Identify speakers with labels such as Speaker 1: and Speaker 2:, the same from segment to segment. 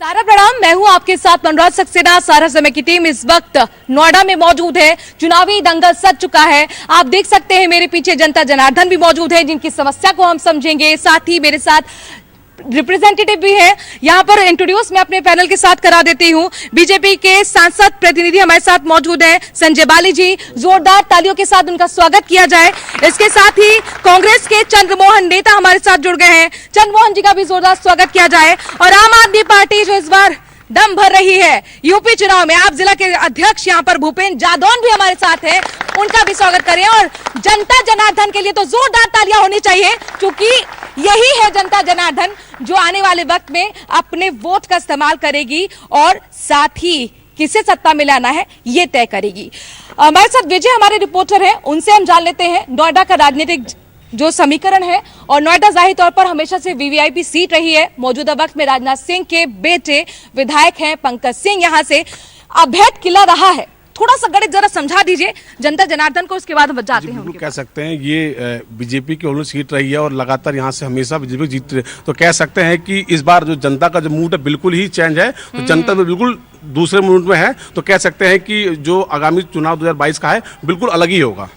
Speaker 1: सारा प्रणाम, मैं हूं आपके साथ मनोज सक्सेना। सारा समय की टीम इस वक्त नोएडा में मौजूद है। चुनावी दंगल सज चुका है। आप देख सकते हैं मेरे पीछे जनता जनार्दन भी मौजूद है, जिनकी समस्या को हम समझेंगे। साथ ही मेरे साथ रिप्रेजेंटेटिव भी है। यहां पर इंट्रोड्यूस मैं अपने पैनल के साथ करा देती हूं। बीजेपी के सांसद प्रतिनिधि हमारे साथ मौजूद हैं, संजय बाली जी। जोरदार तालियों के साथ उनका स्वागत किया जाए। इसके साथ ही कांग्रेस के चंद्रमोहन नेता हमारे साथ जुड़ गए हैं, चंद्रमोहन जी का भी जोरदार स्वागत किया जाए। और आम आदमी पार्टी जो इस बार दम भर रही है यूपी चुनाव में, आप जिला के अध्यक्ष यहां पर भूपेंद्र जादौन भी हमारे साथ हैं, उनका भी स्वागत करें। और जनता जनार्दन के लिए तो जोरदार तालियां होनी चाहिए, क्योंकि यही है जनता जनार्दन जो आने वाले वक्त में अपने वोट का इस्तेमाल करेगी और साथ ही किसे सत्ता में लाना है ये तय करेगी। हमारे साथ विजय हमारे रिपोर्टर हैं, उनसे हम जान लेते हैं नोएडा का राजनीतिक जो समीकरण है। और नोएडा जाहिर तौर पर हमेशा से वीवीआईपी सीट रही है। मौजूदा वक्त में राजनाथ सिंह के बेटे विधायक हैं पंकज सिंह, यहां से अवैध किला रहा है। थोड़ा सा गणित जरा समझा दीजिए जनता जनार्दन को, उसके बाद हम जाते हैं।
Speaker 2: बिल्कुल कह सकते हैं ये बीजेपी की ओर सीट रही है और लगातार यहाँ से हमेशा बीजेपी जीत रही है। तो कह सकते हैं कि इस बार जो जनता का जो मूड है बिल्कुल ही चेंज है। तो जनता तो बिल्कुल दूसरे मूड में है। तो कह सकते हैं कि जो आगामी चुनाव 2022 का है बिल्कुल अलग ही होगा,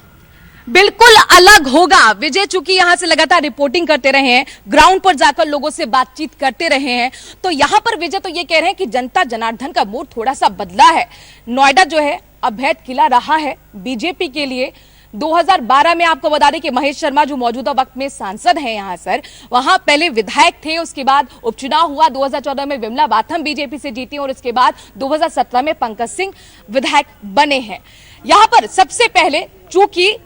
Speaker 1: बिल्कुल अलग होगा। विजय चूंकि यहां से लगातार रिपोर्टिंग करते रहे हैं, ग्राउंड पर जाकर लोगों से बातचीत करते रहे हैं, तो यहां पर विजय तो ये कह रहे हैं कि जनता जनार्दन का मूड थोड़ा सा बदला है। नोएडा जो है अवैध किला रहा है बीजेपी के लिए। 2012 में आपको बता दें कि महेश शर्मा जो मौजूदा वक्त में सांसद हैं यहां सर, वहां पहले विधायक थे, उसके बाद उपचुनाव हुआ। 2014 में विमला बाथम बीजेपी से जीती और उसके बाद 2017 में पंकज सिंह विधायक बने हैं। यहां पर सबसे पहले चूंकि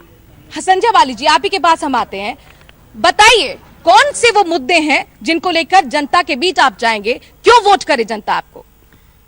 Speaker 1: संजय बाली जी आप ही के पास हम आते हैं, बताइए कौन से वो मुद्दे हैं जिनको लेकर जनता के बीच आप जाएंगे? क्यों वोट करे जनता आपको?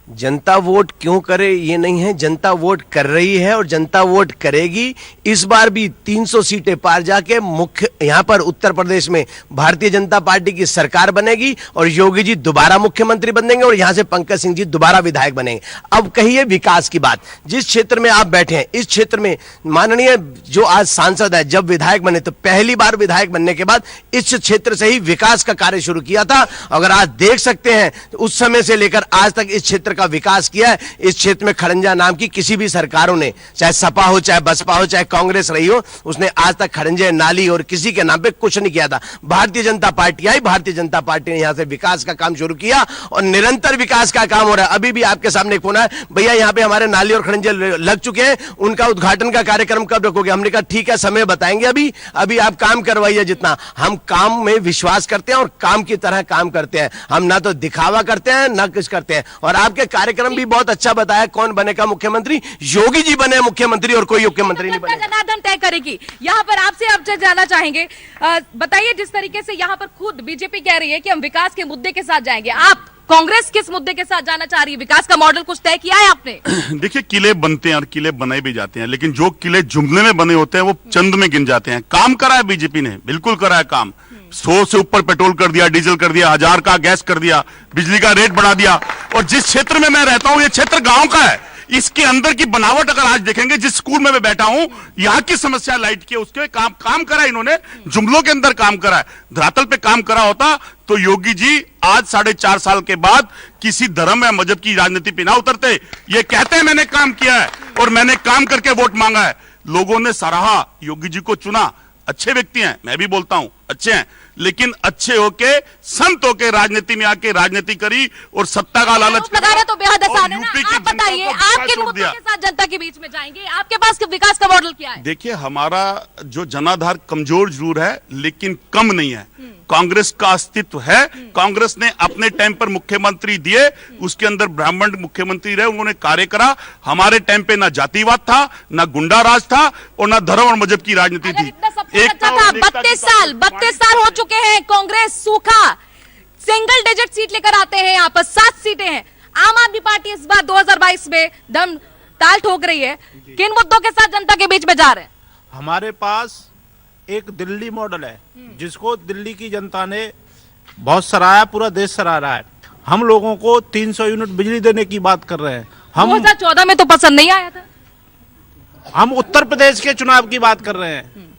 Speaker 3: जनता वोट क्यों करे ये नहीं है, जनता वोट कर रही है और जनता वोट करेगी। इस बार भी 300 सीटें पार जाके मुख्य यहाँ पर उत्तर प्रदेश में भारतीय जनता पार्टी की सरकार बनेगी और योगी जी दोबारा मुख्यमंत्री बनेंगे और यहाँ से पंकज सिंह जी दोबारा विधायक बनेंगे। अब कहिए विकास की बात, जिस क्षेत्र में आप बैठे हैं इस क्षेत्र में माननीय जो आज सांसद है, जब विधायक बने तो पहली बार विधायक बनने के बाद इस क्षेत्र से ही विकास का कार्य शुरू किया था। अगर आज देख सकते हैं उस समय से लेकर आज तक इस क्षेत्र का विकास किया है। इस क्षेत्र में खड़ंजा नाम की किसी भी सरकारों ने, चाहे सपा हो, चाहे बसपा हो, चाहे कांग्रेस रही हो, उसने आज तक खड़ंजे नाली और किसी के नाम पे कुछ नहीं किया था। भारतीय जनता पार्टी आई, भारतीय जनता पार्टी ने यहां से विकास का काम शुरू किया और निरंतर विकास का काम हो रहा है। अभी भी आपके सामने फोन है, भैया यहाँ पे हमारे नाली और खड़ंजे लग चुके हैं, उनका उद्घाटन का कार्यक्रम कब रखोगे? हमने कहा ठीक है, समय बताएंगे, अभी आप काम करवाइए। जितना हम काम में विश्वास करते हैं और काम की तरह काम करते हैं, हम ना तो दिखावा करते हैं ना कुछ करते हैं। और आपके कार्यक्रम भी बहुत अच्छा बताया, कौन बनेगा मुख्यमंत्री? योगी जी बने मुख्यमंत्री और कोई मुख्यमंत्री नहीं बने।
Speaker 1: जनार्दन तय करेगी। यहाँ पर आपसे अब जाना चाहेंगे, बताइए जिस तरीके से यहाँ पर खुद बीजेपी कह रही है कि हम विकास के मुद्दे के साथ जाएंगे, आप कांग्रेस किस मुद्दे के साथ जाना चाह रही है? विकास का मॉडल कुछ तय किया है आपने?
Speaker 4: देखिए, किले बनते हैं और किले बनाए भी जाते हैं, लेकिन जो किले जुमले में बने होते हैं वो चंद में गिन जाते हैं। काम करा है बीजेपी ने, बिल्कुल करा है काम। 100 से ऊपर पेट्रोल कर दिया, डीजल कर दिया, 1000 का गैस कर दिया, बिजली का रेट बढ़ा दिया। और जिस क्षेत्र में मैं रहता हूं ये क्षेत्र गांव का है, इसके अंदर की बनावट अगर आज देखेंगे, जिस स्कूल में मैं बैठा हूं यहां की समस्या लाइट की, उसके काम करा इन्होंने, जुमलों के अंदर काम करा है। धरातल पे काम करा होता तो योगी जी आज 4.5 साल के बाद किसी धर्म या मजहब की राजनीति पे ना उतरते। ये कहते हैं मैंने काम किया है और मैंने काम करके वोट मांगा है। लोगों ने सराहा, योगी जी को चुना। अच्छे व्यक्ति हैं, मैं भी बोलता हूं अच्छे हैं, लेकिन अच्छे होके संत होके राजनीति में आके राजनीति करी और सत्ता का लालच
Speaker 1: लगाना तो बेहद आसान है ना। आप बताइए, आप किन मुद्दों के साथ जनता के बीच में जाएंगे? आपके पास विकास का मॉडल क्या है?
Speaker 4: देखिए, हमारा जो जनाधार कमजोर जरूर है लेकिन कम नहीं है। कांग्रेस का अस्तित्व है। कांग्रेस ने अपने टाइम पर मुख्यमंत्री दिए, उसके अंदर ब्राह्मण मुख्यमंत्री रहे, उन्होंने कार्य करा। हमारे टाइम पे ना जातिवाद था, ना गुंडा राज था और ना धर्म और मजहब की राजनीति थी।
Speaker 1: 32 साल हो चुके हैं, कांग्रेस सूखा सिंगल डिजिट सीट लेकर आते हैं, यहाँ पर 7 सीटें हैं। आम आदमी पार्टी इस बार 2022 में दम ताल ठोक रही है। किन मुद्दों के साथ जनता के बीच में जा रहे हैं?
Speaker 5: हमारे पास एक दिल्ली मॉडल है जिसको दिल्ली की जनता ने बहुत सराहा, पूरा देश सराहा रहा है। हम लोगों को 300 यूनिट बिजली देने की बात कर रहे हैं। हम
Speaker 1: 2014 में तो पसंद नहीं आया था।
Speaker 5: हम उत्तर प्रदेश के चुनाव की बात कर रहे हैं।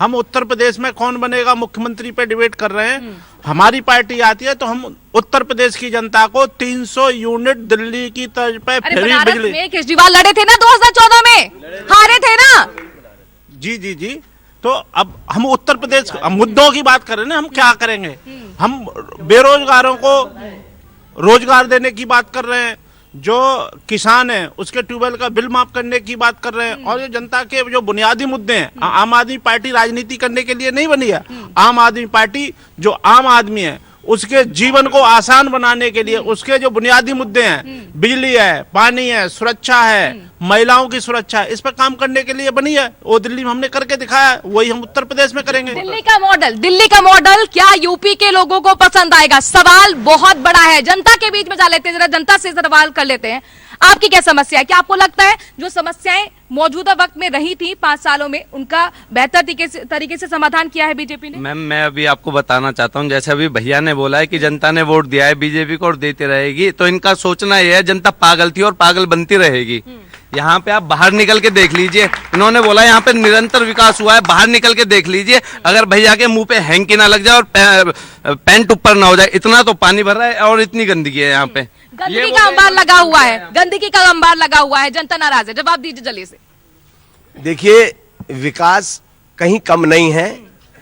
Speaker 5: हम उत्तर प्रदेश में कौन बनेगा मुख्यमंत्री पे डिबेट कर रहे हैं। हमारी पार्टी आती है तो हम उत्तर प्रदेश की जनता को 300 यूनिट दिल्ली की तर्ज पे
Speaker 1: अरे
Speaker 5: फ्री
Speaker 1: बनारस
Speaker 5: बिजली।
Speaker 1: में केजरीवाल लड़े थे ना 2014 में, हारे थे ना।
Speaker 5: जी जी जी, तो अब हम उत्तर प्रदेश हम मुद्दों की बात कर रहे हैं ना, हम क्या करेंगे। हम बेरोजगारों को रोजगार देने की बात कर रहे हैं, जो किसान है उसके ट्यूबवेल का बिल माफ करने की बात कर रहे हैं, और ये जनता के जो बुनियादी मुद्दे हैं। आम आदमी पार्टी राजनीति करने के लिए नहीं बनी है। आम आदमी पार्टी जो आम आदमी है उसके जीवन को आसान बनाने के लिए, उसके जो बुनियादी मुद्दे हैं, बिजली है, पानी है, सुरक्षा है, महिलाओं की सुरक्षा है, इस पर काम करने के लिए बनी है। वो दिल्ली में हमने करके दिखाया, वही हम उत्तर प्रदेश में करेंगे।
Speaker 1: दिल्ली का मॉडल क्या यूपी के लोगों को पसंद आएगा? सवाल बहुत बड़ा है, जनता के बीच में जा लेते हैं, जरा जनता से सवाल कर लेते हैं। आपकी क्या समस्या है? क्या आपको लगता है जो समस्याएं मौजूदा वक्त में रही थी 5 सालों में, उनका बेहतर तरीके से समाधान किया है बीजेपी ने?
Speaker 6: मैम, मैं अभी आपको बताना चाहता हूँ, जैसे अभी भैया ने बोला है कि जनता ने वोट दिया है बीजेपी को और देती रहेगी, तो इनका सोचना यह है जनता पागल थी और पागल बनती रहेगी। यहाँ पे आप बाहर निकल के देख लीजिए, इन्होंने बोला यहाँ पे निरंतर विकास हुआ है, बाहर निकल के देख लीजिए, अगर भैया के मुंह पे हैंकी ना लग जाए और पैंट ऊपर ना हो जाए, इतना तो पानी भर रहा है और इतनी गंदगी है यहाँ पे।
Speaker 1: गंदगी का अंबार लगा हुआ है, गंदगी का अंबार लगा हुआ है, जनता नाराज है। जवाब दीजिए जल्दी से।
Speaker 3: देखिए, विकास कहीं कम नहीं है,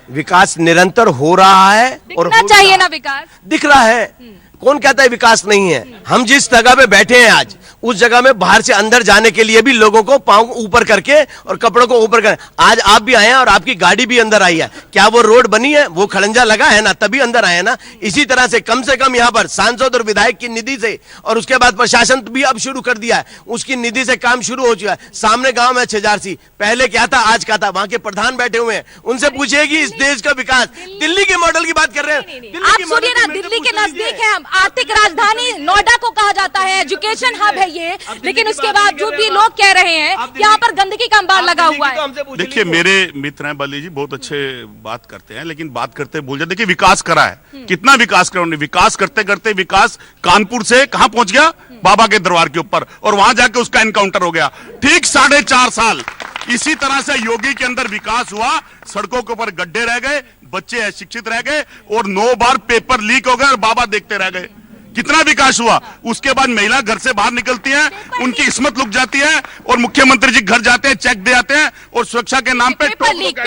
Speaker 3: विकास निरंतर हो रहा है और
Speaker 1: दिखना चाहिए ना विकास।
Speaker 3: दिख रहा है। कौन कहता है विकास नहीं है? हम जिस जगह पे बैठे हैं आज, उस जगह में बाहर से अंदर जाने के लिए भी लोगों को पांव ऊपर करके और कपड़ों को ऊपर कर, आज आप भी आए हैं और आपकी गाड़ी भी अंदर आई है। क्या वो रोड बनी है? वो खड़ंजा लगा है ना, तभी अंदर आए ना। इसी तरह से कम यहाँ पर सांसद और विधायक की निधि से, और उसके बाद प्रशासन भी अब शुरू कर दिया है, उसकी निधि से काम शुरू हो चुका है। सामने गांव है छजारसी, पहले क्या था आज क्या था, वहां के प्रधान बैठे हुए हैं, उनसे पूछिएगी इस देश का विकास। दिल्ली के मॉडल की बात कर रहे हैं।
Speaker 1: आप सुनिए ना, दिल्ली के नजदीक है, हम आर्थिक राजधानी नोएडा को कहा जाता है, एजुकेशन हब है ये, लेकिन उसके बावजूद भी लोग कह रहे हैं कि यहाँ पर गंदगी का अंबार लगा हुआ है।
Speaker 4: देखिए, मेरे मित्र हैं बल्ली जी, बहुत अच्छे बात करते हैं, लेकिन बात करते भूल जाते। देखिए, विकास करा है, कितना विकास करा उन्होंने। विकास करते करते विकास कानपुर से कहां पहुंच गया? बाबा के दरबार के ऊपर, और वहां जाके उसका एनकाउंटर हो गया। ठीक 4.5 साल इसी तरह से योगी के अंदर विकास हुआ, सड़कों के ऊपर गड्ढे रह गए, बच्चे अशिक्षित रह गए, और 9 बार पेपर लीक हो गए और बाबा देखते रह गए। कितना विकास हुआ? उसके बाद महिला घर से बाहर निकलती है, उनकी किस्मत लुक जाती है, और मुख्यमंत्री जी घर जाते हैं, चेक दे आते हैं, और सुरक्षा के नाम पे
Speaker 1: पेपर लीक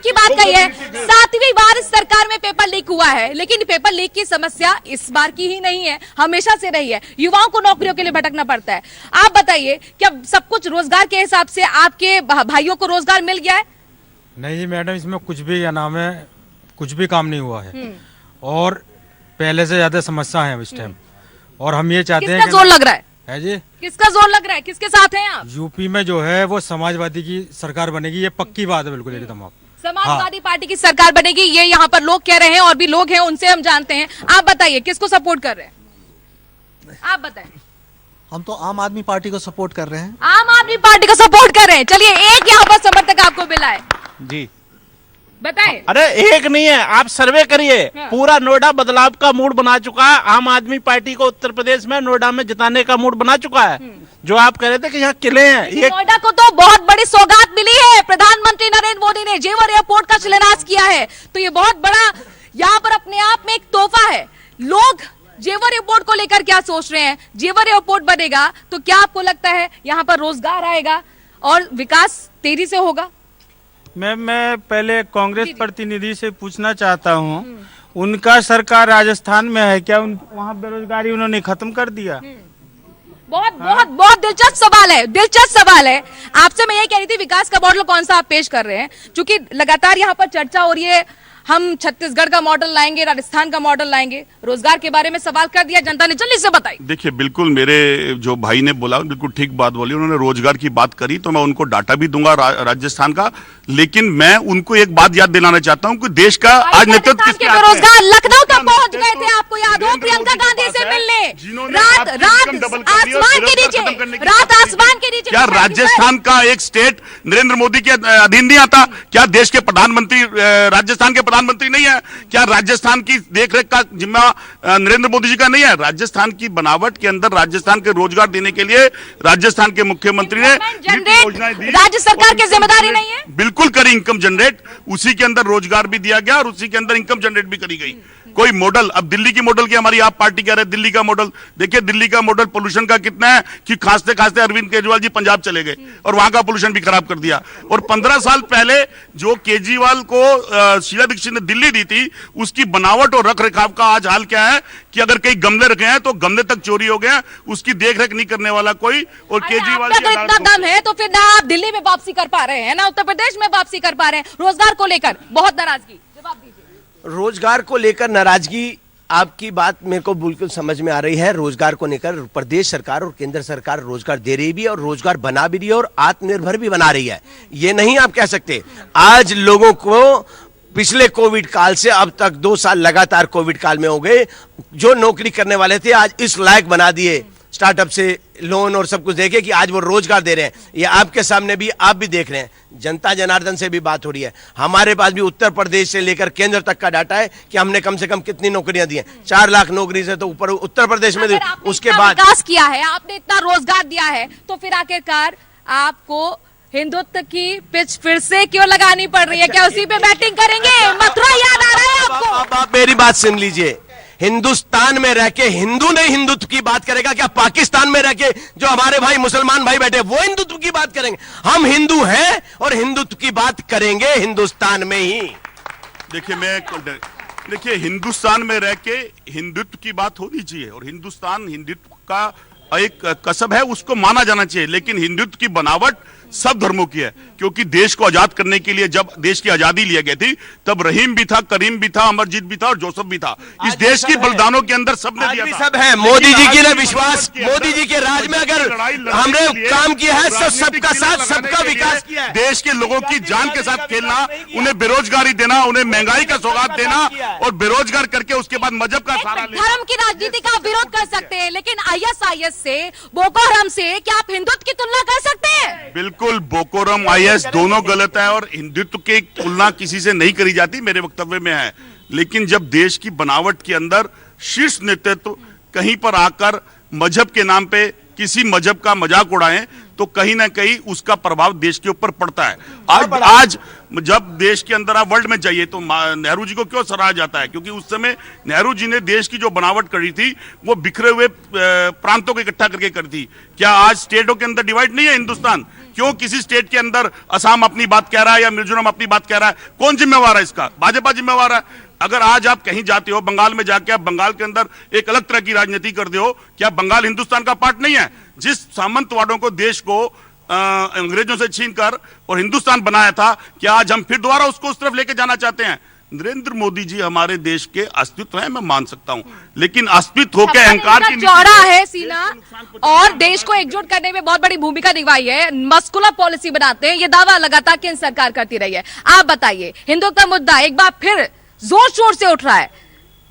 Speaker 1: की बात कही है। 7वीं बार इस सरकार में पेपर लीक हुआ है, लेकिन पेपर लीक की समस्या इस बार की ही नहीं है, हमेशा से रही है। युवाओं को नौकरियों के लिए भटकना पड़ता है। आप बताइए, क्या सब कुछ रोजगार के हिसाब से आपके भाइयों को रोजगार मिल गया है?
Speaker 7: नहीं मैडम, इसमें कुछ भी क्या नाम है, कुछ भी काम नहीं हुआ है, और पहले से ज्यादा समस्या है इस टाइम। और हम ये चाहते हैं
Speaker 1: किसका जोर लग रहा
Speaker 7: है जी,
Speaker 1: किसका जोर लग रहा है, किसके साथ हैं आप?
Speaker 7: यूपी में जो है वो समाजवादी की सरकार बनेगी, ये पक्की बात है बिल्कुल एकदम। आप
Speaker 1: समाजवादी पार्टी की सरकार बनेगी, ये यहाँ पर लोग कह रहे हैं, और भी लोग हैं उनसे हम जानते हैं। आप बताइए किसको सपोर्ट कर रहे हैं? आप बताएं।
Speaker 8: हम तो आम आदमी पार्टी को सपोर्ट कर रहे हैं।
Speaker 1: आम आदमी पार्टी को सपोर्ट कर रहे हैं। चलिए, एक यहाँ पर समर्थक आपको मिला है,
Speaker 5: जी
Speaker 1: बताएं।
Speaker 5: अरे एक नहीं है, आप सर्वे करिए। पूरा नोएडा बदलाव का मूड बना चुका है। आम आदमी पार्टी को उत्तर प्रदेश में नोएडा में जिताने का मूड बना चुका है। जो आप कह रहे थे कि यहाँ किले हैं, ये
Speaker 1: नोएडा को तो बहुत बड़ी सौगात मिली है। प्रधानमंत्री नरेंद्र मोदी ने जेवर एयरपोर्ट का शिलान्यास किया है, तो ये बहुत बड़ा यहाँ पर अपने आप में एक तोहफा है। लोग जेवर एयरपोर्ट को लेकर क्या सोच रहे हैं? जेवर एयरपोर्ट बनेगा तो क्या आपको लगता है यहाँ पर रोजगार आएगा और विकास तेजी से होगा?
Speaker 9: मैं पहले कांग्रेस प्रतिनिधि से पूछना चाहता हूँ, उनका सरकार राजस्थान में है क्या? वहाँ बेरोजगारी उन्होंने खत्म कर दिया?
Speaker 1: बहुत बहुत बहुत दिलचस्प सवाल है, दिलचस्प सवाल है। आपसे मैं ये कह रही थी, विकास का मॉडल कौन सा आप पेश कर रहे हैं? क्योंकि लगातार यहाँ पर चर्चा हो रही है, हम छत्तीसगढ़ का मॉडल लाएंगे, राजस्थान का मॉडल लाएंगे। रोजगार के बारे में सवाल कर दिया, जनता ने जल्दी से बताई।
Speaker 4: देखिए, बिल्कुल मेरे जो भाई ने बोला बिल्कुल ठीक बात बोली। उन्होंने रोजगार की बात करी, तो मैं उनको डाटा भी दूंगा राजस्थान का, लेकिन मैं उनको एक बात याद दिलाना चाहता हूँ कि देश का आज नेतृत्व किसके हाथ में है।
Speaker 1: बेरोजगार लखनऊ तक पहुंच गए थे, आपको याद हो, प्रियंका गांधी से मिलने। रात आसमान के नीचे
Speaker 4: क्या राजस्थान का एक स्टेट नरेंद्र मोदी के अधीन नहीं आता? क्या देश के प्रधानमंत्री राजस्थान के प्रधानमंत्री नहीं है? क्या राजस्थान की देखरेख का जिम्मा नरेंद्र मोदी जी का नहीं है? राजस्थान की बनावट के अंदर राजस्थान के रोजगार देने के लिए राजस्थान के मुख्यमंत्री ने योजनाएं दी।
Speaker 1: राज्य सरकार की जिम्मेदारी नहीं है?
Speaker 4: बिल्कुल करी इनकम जनरेट, उसी के अंदर रोजगार भी दिया गया और उसी के अंदर इनकम जनरेट भी करी गई। कोई मॉडल, अब दिल्ली की मॉडल की हमारी आप पार्टी कह रहे हैं दिल्ली का मॉडल, देखिए दिल्ली का मॉडल पोल्यूशन का कितना है कि खांसते खांसते अरविंद केजरीवाल जी पंजाब चले गए और वहां का पोल्यूशन भी खराब कर दिया। और 15 साल पहले जो केजरीवाल को शीला दीक्षित ने दिल्ली दी थी, उसकी बनावट और रख रखाव का आज हाल क्या है कि अगर कई गमले रखे हैं तो गमले तक चोरी हो गए, उसकी देखरेख नहीं करने वाला कोई। और केजरीवाल
Speaker 1: अगर इतना दम है तो फिर ना आप दिल्ली में वापसी कर पा रहे हैं ना उत्तर प्रदेश में वापसी कर पा रहे हैं। रोजगार को लेकर बहुत नाराजगी, जवाब दीजिए।
Speaker 3: रोजगार को लेकर नाराजगी, आपकी बात मेरे को बिल्कुल समझ में आ रही है। रोजगार को लेकर प्रदेश सरकार और केंद्र सरकार रोजगार दे रही भी है और रोजगार बना भी रही है और आत्मनिर्भर भी बना रही है। ये नहीं आप कह सकते। आज लोगों को पिछले कोविड काल से अब तक 2 साल लगातार कोविड काल में हो गए, जो नौकरी करने वाले थे आज इस लायक बना दिए, स्टार्टअप से लोन और सब कुछ देखे कि आज वो रोजगार दे रहे हैं। ये आपके सामने भी, आप भी देख रहे हैं। जनता जनार्दन से भी बात हो रही है। हमारे पास भी उत्तर प्रदेश से लेकर केंद्र तक का डाटा है कि हमने कम से कम कितनी नौकरियां दी हैं। 4 लाख नौकरी से तो ऊपर उत्तर प्रदेश में दी। उसके बाद
Speaker 1: विकास किया है, आपने इतना रोजगार दिया है, तो फिर आखिरकार आपको हिंदुत्व की पिच फिर से क्यों लगानी पड़ रही है? क्या उसी पे बैटिंग करेंगे? मथुरा याद आ रहा है आपको?
Speaker 3: अब आप मेरी बात सुन लीजिए। हिंदुस्तान में रह के हिंदू नहीं हिंदुत्व की बात करेगा क्या? पाकिस्तान में रह के जो हमारे भाई मुसलमान भाई बैठे वो हिंदुत्व की बात करेंगे? हम हिंदू हैं और हिंदुत्व की बात करेंगे हिंदुस्तान में ही।
Speaker 4: देखिए हिंदुस्तान में रह के हिंदुत्व की बात होनी चाहिए और हिंदुस्तान हिंदुत्व का एक कसब है, उसको माना जाना चाहिए। लेकिन हिंदुत्व की बनावट सब धर्मों की है, क्योंकि देश को आजाद करने के लिए जब देश की आजादी लिया गई थी तब रहीम भी था, करीम भी था, अमरजीत भी था और जोसेफ भी था। इस देश की बलिदानों के अंदर सबने दिया था।
Speaker 3: सब है। मोदी जी की ने विश्वास, मोदी जी के राज में अगर हमने काम किया है तो सबका साथ सबका विकास किया है।
Speaker 4: देश के लोगों की जान के साथ खेलना, उन्हें बेरोजगारी देना, उन्हें महंगाई का सौगात देना और बेरोजगार करके उसके बाद मजहब का सहारा लेना।
Speaker 1: धर्म की राजनीति का विरोध कर सकते हैं, लेकिन ISIS से, बोको हराम से क्या आप हिंदुत्व की तुलना कर सकते हैं?
Speaker 4: बिल्कुल, बोको हराम IS दोनों गलत है और हिंदुत्व की तुलना किसी से नहीं करी जाती, मेरे वक्तव्य में है। लेकिन जब देश की बनावट के अंदर शीर्ष नेतृत्व कहीं पर आकर मजहब के नाम पे किसी मजहब का मजाक उड़ाएं तो कहीं ना कहीं उसका प्रभाव देश के ऊपर पड़ता है। आज जब देश के अंदर आप वर्ल्ड में जाइए तो नेहरू जी को क्यों सराहा जाता है? क्योंकि उस समय नेहरू जी ने देश की जो बनावट करी थी वो बिखरे हुए प्रांतों को इकट्ठा करके करी थी। क्या आज स्टेटों के अंदर डिवाइड नहीं है हिंदुस्तान? क्यों किसी स्टेट के अंदर असम अपनी बात कह रहा है या मिजोरम अपनी बात कह रहा है? कौन जिम्मेवार है इसका? भाजपा जिम्मेवार है। अगर आज आप कहीं जाते हो बंगाल में जाके आप बंगाल के अंदर एक अलग तरह की राजनीति करते हो, क्या बंगाल हिंदुस्तान का पार्ट नहीं है? जिस सामंतवादों को देश को अंग्रेजों से छीनकर और हिंदुस्तान बनाया था, क्या आज हम फिर दोबारा उसको उस तरफ लेके जाना चाहते हैं? नरेंद्र मोदी जी हमारे देश के अस्तित्व है, मैं मान सकता हूं, लेकिन अस्तित्व होकर अहंकार की
Speaker 1: चौड़ा है सीना और देश को एकजुट करने में बहुत बड़ी भूमिका निभाई है। मस्कुलर पॉलिसी बनाते हैं, ये दावा लगातार केंद्र सरकार करती रही है। आप बताइए, हिंदुत्व का मुद्दा एक बार फिर जोर शोर से उठ रहा है।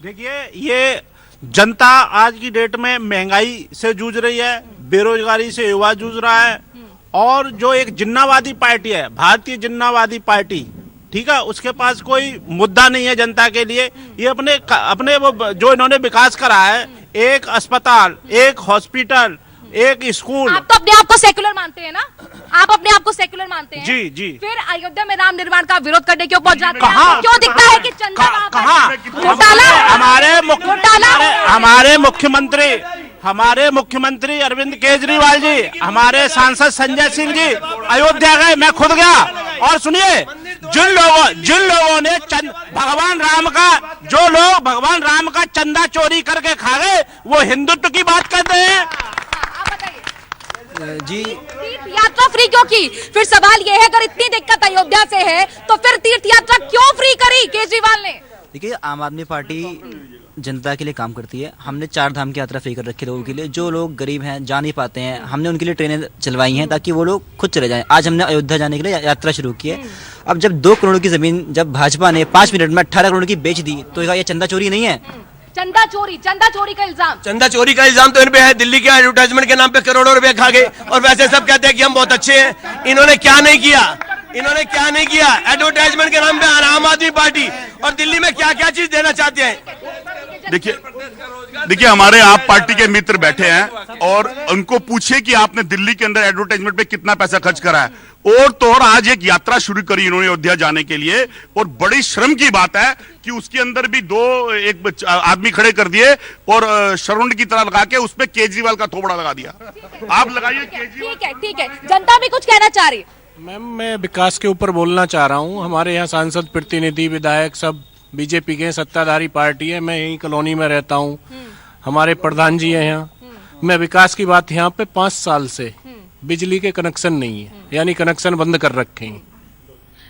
Speaker 5: देखिए, ये जनता आज की डेट में महंगाई से जूझ रही है, बेरोजगारी से युवा जूझ रहा है और जो एक जिन्नावादी पार्टी है, भारतीय जिन्नावादी पार्टी, ठीक है, उसके पास कोई मुद्दा नहीं है जनता के लिए। ये अपने वो जो इन्होंने विकास करा है, एक अस्पताल, एक हॉस्पिटल, एक स्कूल।
Speaker 1: आप तो अपने आप को सेक्युलर मानते हैं ना? आप अपने आप को सेक्युलर मानते हैं?
Speaker 5: जी जी।
Speaker 1: फिर अयोध्या में राम निर्माण का विरोध करने क्यों पहुंच जाते हैं?
Speaker 5: कहाँ?
Speaker 1: क्यों दिखता है कि चंदा घोटाला?
Speaker 5: हमारे मुख्यमंत्री अरविंद केजरीवाल जी, हमारे सांसद संजय सिंह जी अयोध्या गए, मैं खुद गया। और सुनिए, जिन लोगों ने भगवान राम का चंदा चोरी करके खा गए, वो हिंदुत्व की बात करते हैं।
Speaker 8: जी,
Speaker 1: तीर्थ यात्रा फ्री क्यों की? फिर सवाल ये है, अगर इतनी दिक्कत अयोध्या से है तो फिर तीर्थ यात्रा क्यों फ्री करी केजरीवाल ने?
Speaker 10: देखिए, आम आदमी पार्टी जनता के लिए काम करती है। हमने 4 धाम की यात्रा फ्री कर रखी है लोगों के लिए। जो लोग गरीब हैं, जा नहीं पाते हैं, हमने उनके लिए ट्रेनें चलवाई हैं ताकि वो लोग खुद चले जाएं। आज हमने अयोध्या जाने के लिए यात्रा शुरू की है। अब जब 2 करोड़ की जमीन जब भाजपा ने 5 मिनट में 18 करोड़ की बेच दी, तो ये चंदा चोरी नहीं है?
Speaker 1: चंदा चोरी का इल्जाम,
Speaker 3: चंदा चोरी का इल्जाम तो इन पे है। दिल्ली के एडवर्टाइजमेंट के नाम पे करोड़ों रुपए खा गए और वैसे सब कहते हैं कि हम बहुत अच्छे हैं। इन्होंने क्या नहीं किया? इन्होंने क्या नहीं किया? एडवर्टाइजमेंट के नाम पे आम आदमी पार्टी, और दिल्ली में क्या क्या चीज देना चाहते हैं।
Speaker 4: देखिए हमारे आप पार्टी के मित्र बैठे हैं और उनको पूछिए कि आपने दिल्ली के अंदर एडवर्टाइजमेंट पे कितना पैसा खर्च करा है। और आज एक यात्रा शुरू करी इन्होंने अयोध्या जाने के लिए, और बड़ी शर्म की बात है कि उसके अंदर भी एक आदमी खड़े कर दिए और शरुंड की तरह लगा के उस पे केजरीवाल का थोबड़ा लगा दिया। आप लगाइए केजरीवाल।
Speaker 1: ठीक है, जनता भी कुछ कहना चाह रही है।
Speaker 11: मैम, मैं विकास के ऊपर बोलना चाह रहा हूँ। हमारे यहाँ सांसद, प्रतिनिधि, विधायक सब बीजेपी के सत्ताधारी पार्टी है। मैं यही कॉलोनी में रहता हूँ। हमारे प्रधान जी हैं यहाँ। मैं विकास की बात, यहाँ पे 5 साल से बिजली के कनेक्शन नहीं है, यानी कनेक्शन बंद कर रखे हैं।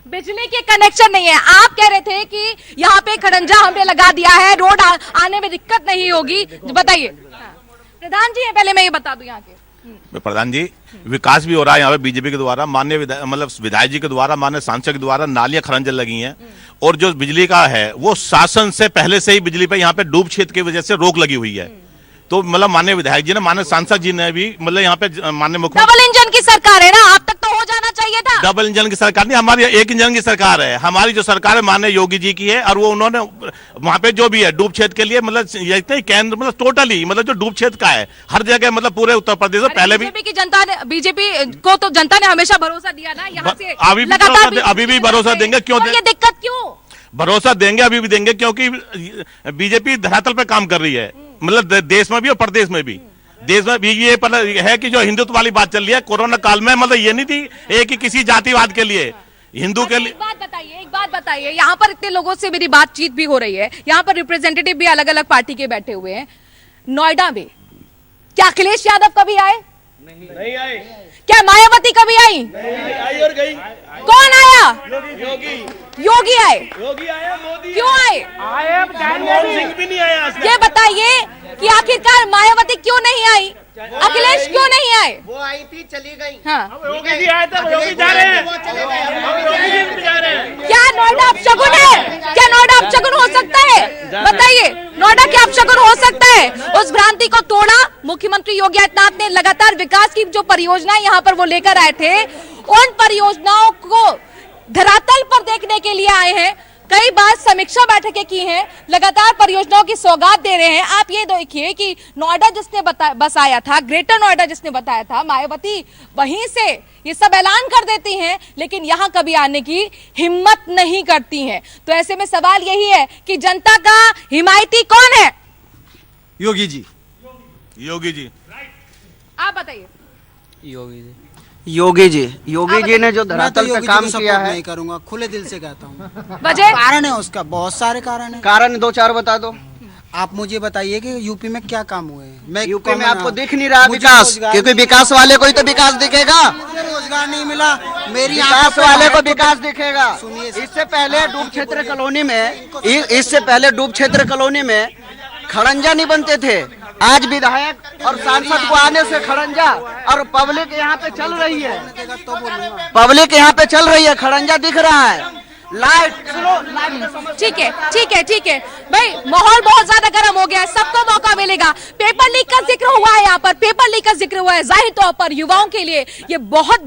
Speaker 1: बिजली के कनेक्शन नहीं है। आप कह रहे थे कि यहाँ पे खड़ंजा हमने लगा दिया है, रोड आने में दिक्कत नहीं होगी। बताइए। प्रधान जी है, पहले मैं ये बता दूं यहाँ के
Speaker 12: प्रधान जी, विकास भी हो रहा है यहाँ पे बीजेपी के द्वारा, माननीय विधायक जी के द्वारा, माननीय सांसद के द्वारा नालियां खरंजल लगी हैं। और जो बिजली का है वो शासन से पहले से ही बिजली पे यहाँ पे डूब क्षेत्र की वजह से रोक लगी हुई है। तो मतलब माननीय विधायक जी ने, माननीय सांसद जी ने भी मतलब यहाँ पे माननीय मुख्यमंत्री,
Speaker 1: डबल इंजन की सरकार है ना, आप तक तो हो जाना चाहिए था।
Speaker 12: डबल इंजन की सरकार नहीं, हमारी एक इंजन की सरकार है। हमारी जो सरकार है माननीय योगी जी की है, और वो उन्होंने वहां पे जो भी है डूब क्षेत्र के लिए मतलब केंद्र मतलब टोटली मतलब जो डूब क्षेत्र का है हर जगह मतलब पूरे उत्तर प्रदेश में पहले भी
Speaker 1: बीजेपी को तो जनता ने हमेशा भरोसा दिया ना, यहाँ से
Speaker 12: अभी भी भरोसा देंगे। क्यों
Speaker 1: ये दिक्कत क्यों?
Speaker 12: भरोसा देंगे, अभी भी देंगे, क्योंकि बीजेपी धरातल पे काम कर रही है, मतलब देश में भी और प्रदेश में भी। देश में भी ये है कि जो हिंदुत्व वाली बात चल रही है कोरोना काल में, मतलब ये नहीं थी एक ही किसी जातिवाद के लिए, हिंदू के लिए।
Speaker 1: एक बात बताइए, यहाँ पर इतने लोगों से मेरी बातचीत भी हो रही है, यहाँ पर रिप्रेजेंटेटिव भी अलग अलग पार्टी के बैठे हुए हैं। नोएडा में क्या अखिलेश यादव कभी आए?
Speaker 3: नहीं आए।
Speaker 1: क्या मायावती कभी आई?
Speaker 3: नहीं आई और गई।
Speaker 1: कौन आया?
Speaker 3: योगी
Speaker 1: आए।
Speaker 3: मोदी
Speaker 1: क्यों आए?
Speaker 3: मनमोहन सिंह भी नहीं आया।
Speaker 1: ये बताइए कि आखिरकार मायावती क्यों नहीं आई, अखिलेश क्यों नहीं आए?
Speaker 3: वो आई थी, चली गई।
Speaker 1: हाँ,
Speaker 3: योगी जी आए थे, योगी जा रहे हैं।
Speaker 1: क्या नोएडा अपशगुन है? क्या नोएडा अपशगुन हो सकता है? बताइए, नोएडा क्या अपशगुन हो सकता है? उस भ्रांति को तोड़ा मुख्यमंत्री योगी आदित्यनाथ ने। लगातार विकास की जो परियोजनाएं यहाँ पर वो लेकर आए थे, उन परियोजनाओं को धरातल पर देखने के लिए आए हैं। कई बार समीक्षा बैठकें की हैं, लगातार परियोजनाओं की सौगात दे रहे हैं। आप ये देखिए कि नोएडा जिसने बसाया था, ग्रेटर नोएडा जिसने बताया था, मायावती वहीं से ये सब ऐलान कर देती हैं, लेकिन यहाँ कभी आने की हिम्मत नहीं करती हैं। तो ऐसे में सवाल यही है कि जनता का हिमायती कौन है?
Speaker 3: योगी जी।
Speaker 12: योगी जी।
Speaker 1: आप बताइए।
Speaker 10: योगी जी ने जो धरातल पे काम किया है,
Speaker 8: नहीं करूंगा, खुले दिल से कहता हूँ।
Speaker 1: वजह?
Speaker 8: कारण है उसका, बहुत सारे कारण है।
Speaker 10: कारण 2-4 बता दो।
Speaker 8: आप मुझे बताइए कि यूपी में क्या काम हुए हैं। मैं
Speaker 10: यूपी में आपको दिख नहीं रहा विकास, क्योंकि विकास वाले को ही तो विकास दिखेगा।
Speaker 8: मुझे रोजगार नहीं मिला, मेरी
Speaker 10: विकास वाले को विकास दिखेगा। इससे पहले डूब क्षेत्र कॉलोनी में खड़ंजा नहीं बनते थे। आज विधायक और सांसद को आने से खड़ंजा, और पब्लिक यहाँ पे चल रही है, खड़ंजा दिख रहा है। लाइट
Speaker 1: ठीक है भाई, माहौल बहुत ज्यादा गर्म हो गया है, सबको मौका मिलेगा। पेपर लीक का जिक्र हुआ है, यहाँ पर पेपर लीक का जिक्र हुआ है। जाहिर तौर पर युवाओं के लिए ये बहुत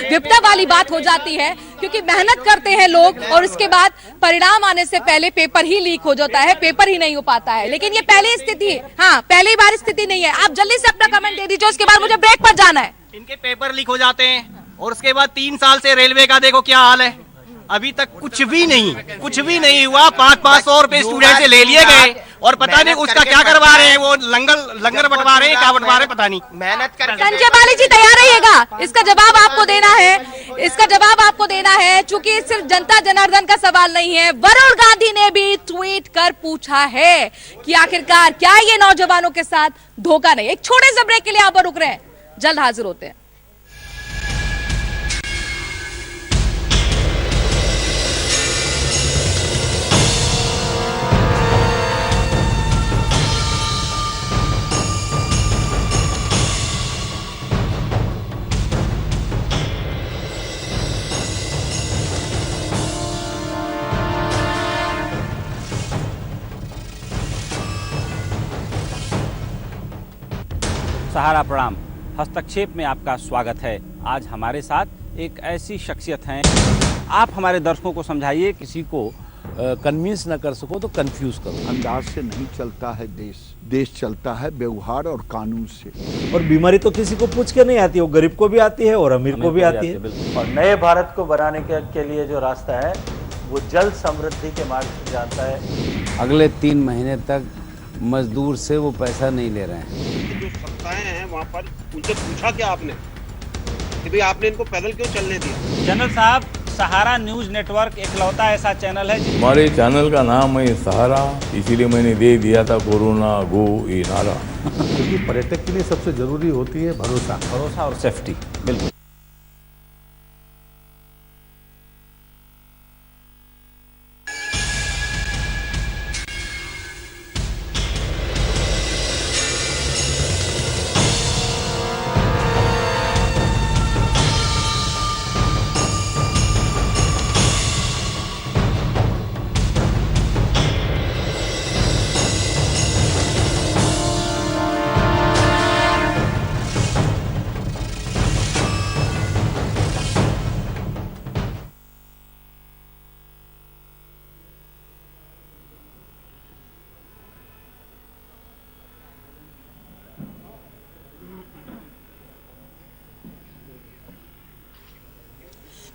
Speaker 1: विपदा वाली बात हो जाती है, क्योंकि मेहनत करते हैं लोग और उसके बाद परिणाम आने से पहले पेपर ही लीक हो जाता है, पेपर ही नहीं हो पाता है। लेकिन ये पहली स्थिति, हाँ पहली बार स्थिति नहीं है। आप जल्दी से अपना कमेंट दे दीजिए, उसके बाद मुझे ब्रेक पर जाना है।
Speaker 13: इनके पेपर लीक हो जाते हैं और उसके बाद 3 साल से रेलवे का देखो क्या हाल है, अभी तक कुछ भी नहीं हुआ। 500 रुपए स्टूडेंट से ले लिए गए और पता नहीं उसका क्या करवा रहे हैं, वो लंगर बंटवा रहे हैं, क्या बंटवा रहे हैं पता नहीं। मेहनत कर
Speaker 1: संजय बाली जी तैयार रहिएगा, इसका जवाब आपको देना है, चूंकि सिर्फ जनता जनार्दन का सवाल नहीं है। वरुण गांधी ने भी ट्वीट कर पूछा है कि आखिरकार क्या ये नौजवानों के साथ धोखा नहीं। एक छोटे से ब्रेक के लिए यहाँ पर रुक रहे हैं, जल्द हाजिर होते हैं।
Speaker 14: सहारा प्रणाम, हस्तक्षेप में आपका स्वागत है। आज हमारे साथ एक ऐसी शख्सियत हैं, आप हमारे दर्शकों को समझाइए।
Speaker 15: किसी को कन्विंस न कर सको तो कंफ्यूज करो।
Speaker 16: अंदाज से नहीं चलता है देश, देश चलता है व्यवहार और कानून से।
Speaker 17: और बीमारी तो किसी को पूछ के नहीं आती, वो गरीब को भी आती है और अमीर को भी आती है।
Speaker 18: और नए भारत को बनाने के लिए जो रास्ता है वो जल समृद्धि के मार्ग से जाता है।
Speaker 15: अगले 3 महीने तक मजदूर से वो पैसा नहीं ले रहे हैं।
Speaker 19: जो संस्थाएं हैं वहाँ पर उनसे पूछा क्या आपने कि भाई आपने इनको पैदल क्यों चलने दिया?
Speaker 14: जनरल साहब, सहारा न्यूज नेटवर्क इकलौता ऐसा चैनल है
Speaker 20: हमारे चैनल का नाम है सहारा, इसीलिए मैंने दे दिया था कोरोना गो ये नारा।
Speaker 21: क्योंकि पर्यटक के लिए सबसे जरूरी होती है भरोसा
Speaker 14: और सेफ्टी। बिल्कुल।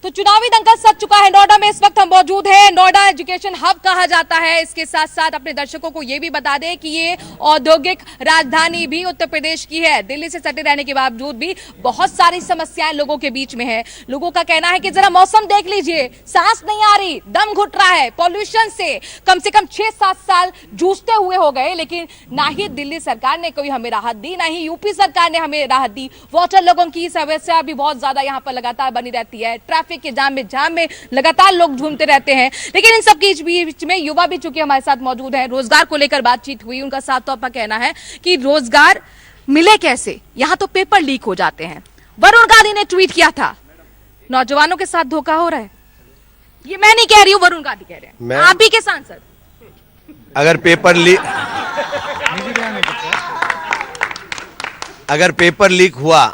Speaker 1: तो चुनावी दंगल सज चुका है। नोएडा में इस वक्त हम मौजूद हैं। नोएडा एजुकेशन हब कहा जाता है। इसके साथ साथ अपने दर्शकों को यह भी बता दें कि ये औद्योगिक राजधानी भी उत्तर प्रदेश की है। दिल्ली से सटे रहने के बावजूद भी बहुत सारी समस्याएं लोगों के बीच में है। लोगों का कहना है कि जरा मौसम देख लीजिए, सांस नहीं आ रही, दम घुट रहा है। पॉल्यूशन से कम 6-7 साल जूझते हुए हो गए, लेकिन ना ही दिल्ली सरकार ने कोई हमें राहत दी, ना ही यूपी सरकार ने हमें राहत दी। वाटर लोगों की समस्या भी बहुत ज्यादा यहाँ पर लगातार बनी रहती है। ट्रैफिक के जाम में लगातार लोग झूमते रहते हैं। लेकिन इन सब के बीच में युवा भी चूंकि हमारे साथ मौजूद हैं। रोजगार को लेकर बातचीत हुई। उनका साफ तौर पर कहना है कि रोजगार मिले कैसे, यहां तो पेपर लीक हो जाते हैं। वरुण गांधी ने ट्वीट किया था, नौजवानों के साथ धोखा हो रहा है। ये मैं नहीं कह रही हूं, वरुण गांधी कह रहे हैं, आप भी के सांसद।
Speaker 3: अगर पेपर लीक हुआ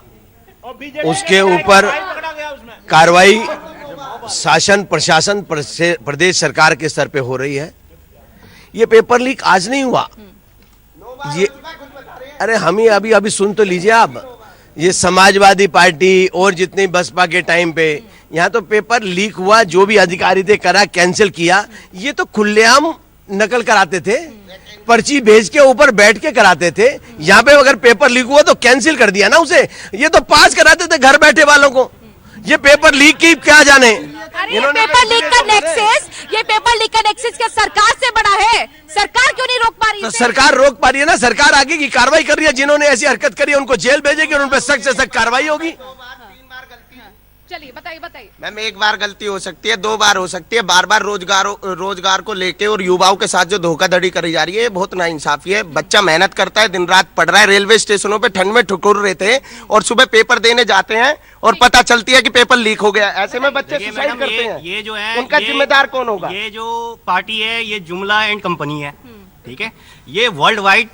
Speaker 3: उसके ऊपर कार्रवाई शासन प्रशासन प्रदेश सरकार के स्तर पे हो रही है। ये पेपर लीक आज नहीं हुआ, ये अरे हम ही अभी सुन तो लीजिए आप। ये समाजवादी पार्टी और जितनी बसपा के टाइम पे यहाँ तो पेपर लीक हुआ, जो भी अधिकारी थे करा, कैंसिल किया। ये तो खुलेआम नकल कराते थे, पर्ची भेज के ऊपर बैठ के कराते थे। यहाँ पे अगर पेपर लीक हुआ तो कैंसिल कर दिया ना उसे। ये तो पास कराते थे घर बैठे वालों को। ये पेपर लीक की क्या जाने।
Speaker 1: अरे ये पेपर लीक का नेक्सस क्या सरकार से बड़ा है? सरकार क्यों नहीं रोक पा रही है?
Speaker 3: तो सरकार रोक पा रही है ना, सरकार आगे की कार्रवाई कर रही है। जिन्होंने ऐसी हरकत करी है उनको जेल भेजेगी और उन पर सख्त से सख्त कार्रवाई होगी।
Speaker 1: चलिए बताइए।
Speaker 13: मैम, एक बार गलती हो सकती है, 2 बार हो सकती है, बार रोजगार को लेके और युवाओं के साथ जो धोखाधड़ी करी जा रही है बहुत नाइंसाफी है। बच्चा मेहनत करता है, दिन रात पढ़ रहा है, रेलवे स्टेशनों पे ठंड में ठुकुर रहते हैं और सुबह पेपर देने जाते हैं और पता चलती है कि पेपर लीक हो गया। ऐसे में बच्चे सुसाइड करते हैं।
Speaker 14: ये जो है
Speaker 13: उनका जिम्मेदार कौन होगा?
Speaker 14: ये जो पार्टी है ये जुमला एंड कंपनी है, ठीक है। ये वर्ल्ड वाइड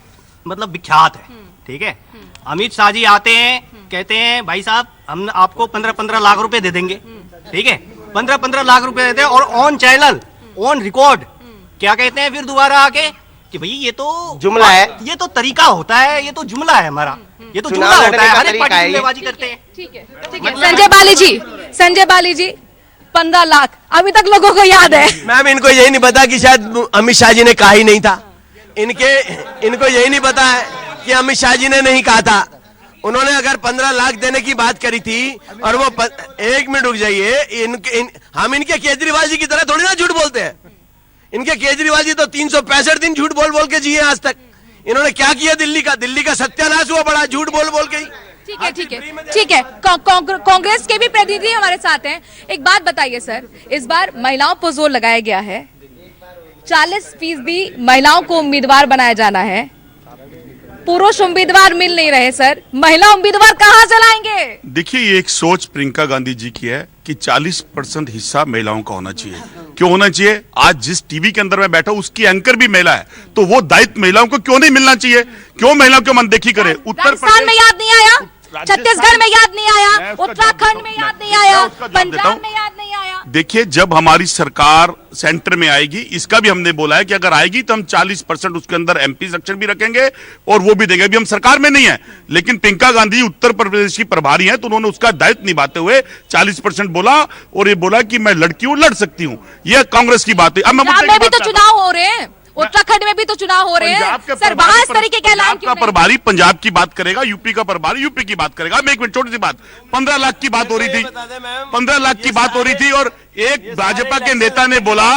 Speaker 14: मतलब विख्यात है, ठीक है। अमित शाह जी आते हैं, कहते हैं भाई साहब हम आपको 15-15 लाख रुपए दे देंगे, ठीक है। 15-15 लाख रुपए देते हैं और ऑन चैनल ऑन रिकॉर्ड क्या कहते हैं फिर दोबारा आके कि भाई ये तो
Speaker 13: जुमला है,
Speaker 14: ये तो तरीका होता है, ये तो जुमला है हमारा, ये तो जुमला होता है, हर एक पार्टी जुमलेबाजी करते हैं।
Speaker 1: ठीक है। संजय बाली जी 15 लाख अभी तक लोगों को याद है।
Speaker 3: मैम, इनको यही नहीं पता कि शायद अमित शाह जी ने कहा ही नहीं था। इनको यही नहीं पता है कि अमित शाह जी ने नहीं कहा था। उन्होंने अगर 15 लाख देने की बात करी थी और वो 1 मिनट रुक जाइए। हम इनके केजरीवाल जी की तरह थोड़ी ना झूठ बोलते हैं। इनके केजरीवाल जी तो 365 दिन झूठ बोल के जिए आज तक। इन्होंने क्या किया? दिल्ली का सत्यानाश हुआ बड़ा झूठ बोल के ही।
Speaker 1: ठीक है। कांग्रेस के भी प्रतिनिधि हमारे साथ हैं। एक बात बताइए सर, इस बार महिलाओं पर जोर लगाया गया है, 40% महिलाओं को उम्मीदवार बनाया जाना है। पुरुष उम्मीदवार मिल नहीं रहे सर, महिला उम्मीदवार कहां से लाएंगे?
Speaker 4: देखिए, ये एक सोच प्रियंका गांधी जी की है कि 40% हिस्सा महिलाओं का होना चाहिए। क्यों होना चाहिए? आज जिस टीवी के अंदर मैं बैठा हूं उसकी एंकर भी महिला है, तो वो दायित्व महिलाओं को क्यों नहीं मिलना चाहिए? क्यों महिलाओं को मनदेखी करे? उत्तर
Speaker 1: राजस्थान में याद नहीं आया? छत्तीसगढ़ में याद नहीं आया, उत्तराखंड में याद नहीं आया, पंजाब में याद नहीं आया।
Speaker 4: देखिए, जब हमारी सरकार सेंटर में आएगी, इसका भी हमने बोला है कि अगर आएगी तो हम 40% उसके अंदर एमपी सेक्शन भी रखेंगे और वो भी देंगे। अभी हम सरकार में नहीं है, लेकिन प्रियंका गांधी उत्तर प्रदेश की प्रभारी हैं, तो उन्होंने उसका दायित्व निभाते हुए 40% बोला और ये बोला कि मैं लड़की हूं, लड़ सकती हूं। यह कांग्रेस की बात है। अब
Speaker 1: पंजाब में भी तो चुनाव हो रहे हैं, उत्तराखंड में भी तो चुनाव हो रहे हैं सर, वहां इस तरीके के ऐलान क्यों नहीं?
Speaker 4: प्रभारी पंजाब की बात करेगा, यूपी का प्रभारी यूपी की बात करेगा। मैं एक मिनट, छोटी सी बात, 15 लाख की बात हो रही थी, 15 लाख की बात हो रही थी और एक भाजपा के नेता ने बोला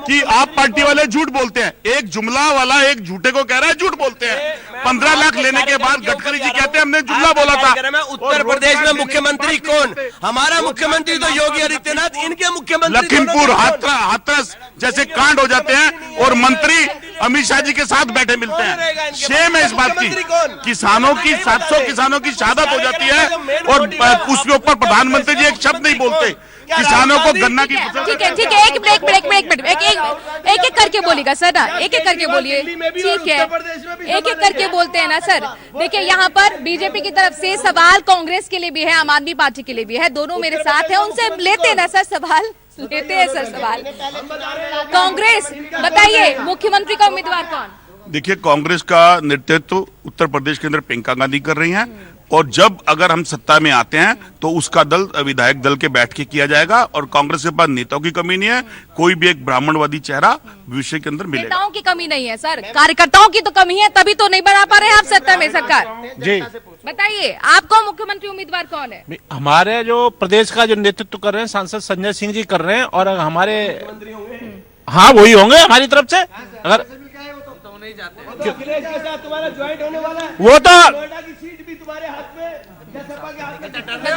Speaker 4: कि आप पार्टी वाले झूठ बोलते हैं। एक जुमला वाला एक झूठे को कह रहा है झूठ बोलते हैं। 15 लाख लेने के बाद गडकरी जी कहते हैं हमने जुमला बोला था।
Speaker 3: उत्तर प्रदेश में मुख्यमंत्री कौन? हमारा मुख्यमंत्री तो योगी आदित्यनाथ, इनके मुख्यमंत्री
Speaker 4: लखीमपुर हाथरस जैसे कांड हो जाते हैं और मंत्री अमित शाह जी के साथ बैठे मिलते हैं। शेम है इस बात की। किसानों की 700 किसानों की शहादत हो जाती है और उसके ऊपर प्रधानमंत्री जी एक शब्द नहीं बोलते। किसानों को गन्ना की
Speaker 1: ठीक है, एक मिनट, एक करके बोलिएगा सर ना, एक करके बोलिए, ठीक है, एक करके बोलते हैं ना सर। देखिए, यहाँ पर बीजेपी की तरफ से सवाल कांग्रेस के लिए भी है, आम आदमी पार्टी के लिए भी है, दोनों मेरे साथ है, उनसे लेते हैं ना सर सवाल, लेते हैं सर सवाल। कांग्रेस बताइए, मुख्यमंत्री का उम्मीदवार कौन?
Speaker 4: देखिए, कांग्रेस का नेतृत्व उत्तर प्रदेश के अंदर प्रियंका गांधी कर रही हैं और जब अगर हम सत्ता में आते हैं तो उसका दल विधायक दल के बैठ के किया जाएगा और कांग्रेस के पास नेताओं की कमी नहीं है। कोई भी एक ब्राह्मणवादी चेहरा भविष्य के अंदर मिलेगा।
Speaker 1: नेताओं की कमी नहीं है सर, कार्यकर्ताओं की तो कमी है, तभी तो नहीं बना पा रहे हैं आप सत्ता में सरकार।
Speaker 5: जी
Speaker 1: बताइए, आपको मुख्यमंत्री उम्मीदवार कौन है?
Speaker 5: हमारे जो प्रदेश का जो नेतृत्व कर रहे हैं सांसद संजय सिंह जी कर रहे हैं और हमारे हाँ वही होंगे हमारी तरफ से। अगर वो तो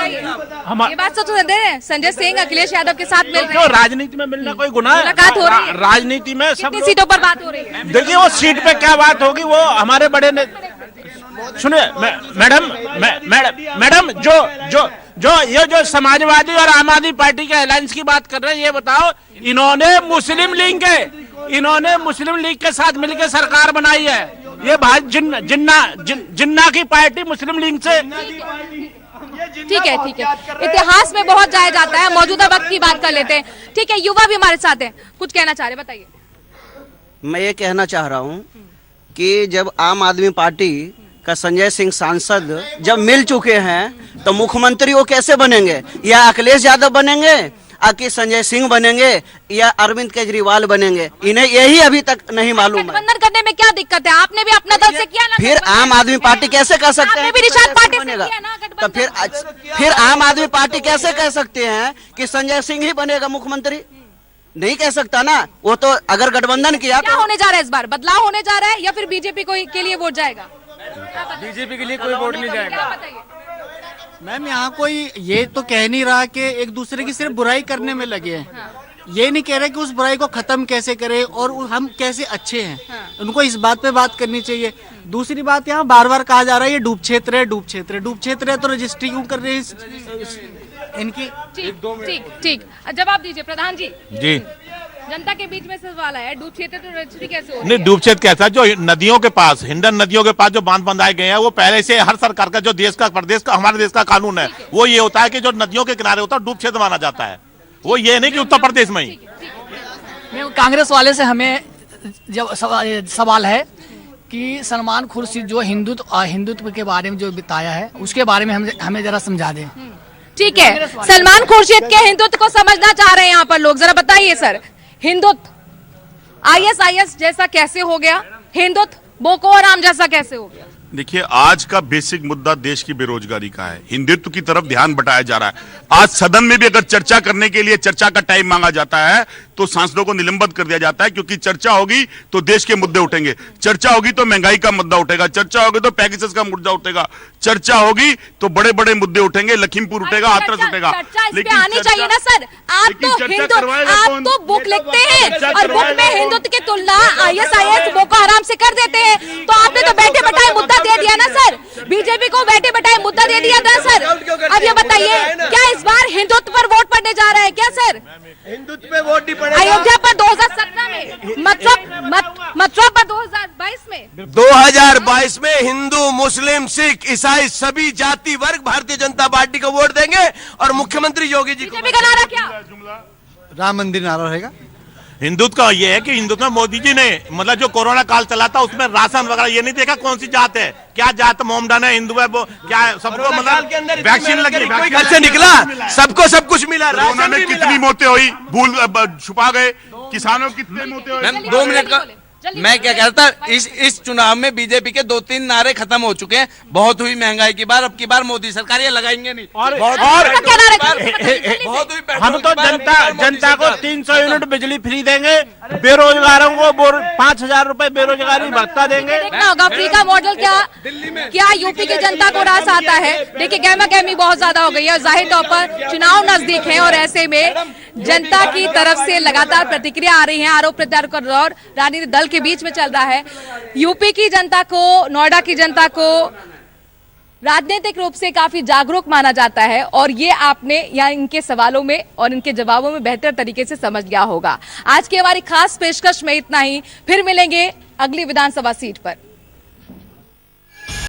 Speaker 1: ये बात तो दे रहे हैं, संजय सिंह अखिलेश यादव के साथ मिल रहे हैं।
Speaker 5: राजनीति में मिलना कोई गुनाह है?
Speaker 1: मुलाकात हो रही है
Speaker 5: राजनीति में, सब
Speaker 1: कितनी सीटों पर बात हो रही है?
Speaker 5: देखिए, वो सीट पे क्या बात होगी, वो हमारे बड़े ने सुनिए मैडम जो समाजवादी और आम आदमी पार्टी के अलायंस की बात कर रहे हैं, ये बताओ, इन्होंने मुस्लिम लीग के साथ मिलकर सरकार बनाई है। ये जिन्ना की पार्टी मुस्लिम लीग से।
Speaker 1: ठीक है, इतिहास में बहुत जाया जाता है, मौजूदा वक्त की बात कर लेते हैं। ठीक है, युवा भी हमारे साथ हैं, कुछ कहना चाह रहे, बताइए।
Speaker 2: मैं ये कहना चाह रहा हूँ कि जब आम आदमी पार्टी का संजय सिंह सांसद जब मिल चुके हैं तो मुख्यमंत्री वो कैसे बनेंगे? या अखिलेश यादव बनेंगे, कि संजय सिंह बनेंगे, या अरविंद केजरीवाल बनेंगे? इन्हें यही अभी तक नहीं मालूम है।
Speaker 1: गठबंधन करने में क्या दिक्कत है? आपने भी अपना दल से किया ना।
Speaker 2: फिर आम आदमी पार्टी कैसे कर सकते हैं?
Speaker 1: निषाद पार्टी से किया ना
Speaker 2: तो फिर आम आदमी पार्टी कैसे कह सकते हैं कि संजय सिंह ही बनेगा मुख्यमंत्री? नहीं कह सकता ना। वो तो अगर गठबंधन किया
Speaker 1: क्या होने जा रहा है इस बार? बदलाव होने जा रहा है या फिर बीजेपी के लिए वोट जाएगा?
Speaker 7: बीजेपी के लिए कोई वोट नहीं जाएगा।
Speaker 8: मैम, यहाँ कोई ये तो कह नहीं रहा कि एक दूसरे की सिर्फ बुराई करने में लगे हैं। ये नहीं कह रहे कि उस बुराई को खत्म कैसे करें और हम कैसे अच्छे हैं। उनको इस बात पे बात करनी चाहिए। दूसरी बात, यहाँ बार बार कहा जा रहा है ये डूब क्षेत्र है, तो रजिस्ट्री क्यों कर रहे हैं इनकी?
Speaker 1: ठीक, जवाब दीजिए प्रधान जी।
Speaker 12: जी,
Speaker 1: जनता के बीच में सवाल है, डूब क्षेत्र तो रजिस्ट्री कैसे हो रही है?
Speaker 12: नहीं, डूब क्षेत्र कैसा? जो नदियों के पास, हिंडन नदियों के पास जो बांध बंधाए गए हैं, वो पहले से हर सरकार का, जो हमारे देश का कानून है, वो ये होता है कि जो नदियों के किनारे होता है डूब क्षेत्र माना जाता है। वो ये नहीं कि उत्तर प्रदेश में ही।
Speaker 22: कांग्रेस वाले से हमें जब सवाल है कि सलमान खुर्शीद जो हिंदुत्व के बारे में जो बताया है, उसके बारे में हमें जरा समझा दें।
Speaker 1: ठीक है, सलमान खुर्शीद के हिंदुत्व को समझना चाह रहे हैं यहाँ पर लोग, जरा बताइए सर। हिंदुत्व ISIS जैसा कैसे हो गया? हिंदुत्व बोको हराम जैसा कैसे हो गया?
Speaker 4: देखिए, आज का बेसिक मुद्दा देश की बेरोजगारी का है। हिंदुत्व की तरफ ध्यान बटाया जा रहा है। आज सदन में भी अगर चर्चा करने के लिए चर्चा का टाइम मांगा जाता है तो सांसदों को निलंबित कर दिया जाता है, क्योंकि चर्चा होगी तो देश के मुद्दे उठेंगे, चर्चा होगी तो महंगाई का मुद्दा उठेगा, चर्चा होगी तो पैकेजेस का मुद्दा उठेगा, चर्चा होगी तो बड़े बड़े मुद्दे उठेंगे, लखीमपुर उठेगा, हाथरस उठेगा।
Speaker 1: लेकिन आनी चाहिए ना सर। आप तो बुक लिखते हैं और बुक में हिंदुत्व की तुलना ISIS बोको हराम से कर देते हैं, तो आपने तो बैठे बैठाए मुद्दा दे दिया ना सर। बीजेपी को बैठे बैठाए मुद्दा दे दिया था सर। अब ये बताइए, क्या इस बार हिंदुत्व पर वोट पड़ने करने जा रहे हैं क्या सर?
Speaker 3: हिंदुत्व पे वोट नहीं पड़ेगा।
Speaker 1: अयोध्या पर 2017 में, मथुरा पर 2022 में,
Speaker 3: 2022 में हिंदू, मुस्लिम, सिख, ईसाई सभी जाति वर्ग भारतीय जनता पार्टी को वोट देंगे और मुख्यमंत्री योगी जी को।
Speaker 1: बीजेपी का नारा क्या?
Speaker 8: राम मंदिर नारा रहेगा।
Speaker 12: हिंदुत्व का ये है कि हिंदुत्व में मोदी जी ने मतलब जो कोरोना काल चला था उसमें राशन वगैरह ये नहीं देखा कौन सी जात है, क्या जात मोमडन है, हिंदू है, वो क्या है, सबको मतलब वैक्सीन लगी,
Speaker 3: कोई घर से निकला, सबको सब कुछ मिला।
Speaker 4: कोरोना में कितनी मौतें हुई भूल छुपा गए, किसानों की कितनी मौतें हुई।
Speaker 6: मैम 2 मिनट का मैं क्या कहता, इस चुनाव में बीजेपी के 2-3 नारे खत्म हो चुके हैं। बहुत हुई महंगाई की बार, अब की बार मोदी सरकार ये लगाएंगे नहीं। बहुत हुई।
Speaker 5: हम तो जनता को 300 यूनिट बिजली फ्री देंगे, बेरोजगारों को 5,000 रुपए बेरोजगारी भत्ता देंगे।
Speaker 1: देखना होगा फ्री का मॉडल क्या यूपी की जनता को रास आता है। देखिए गहमा गहमी बहुत ज्यादा हो गई है, जाहिर तौर पर चुनाव नजदीक है और ऐसे में जनता की तरफ से लगातार प्रतिक्रिया आ रही है। आरोप प्रत्यारोप का दौर राजनीतिक दल के बीच में चल रहा है। यूपी की जनता को, नोएडा की जनता को राजनीतिक रूप से काफी जागरूक माना जाता है और ये आपने या इनके सवालों में और इनके जवाबों में बेहतर तरीके से समझ लिया होगा। आज की हमारी खास पेशकश में इतना ही, फिर मिलेंगे अगली विधानसभा सीट पर।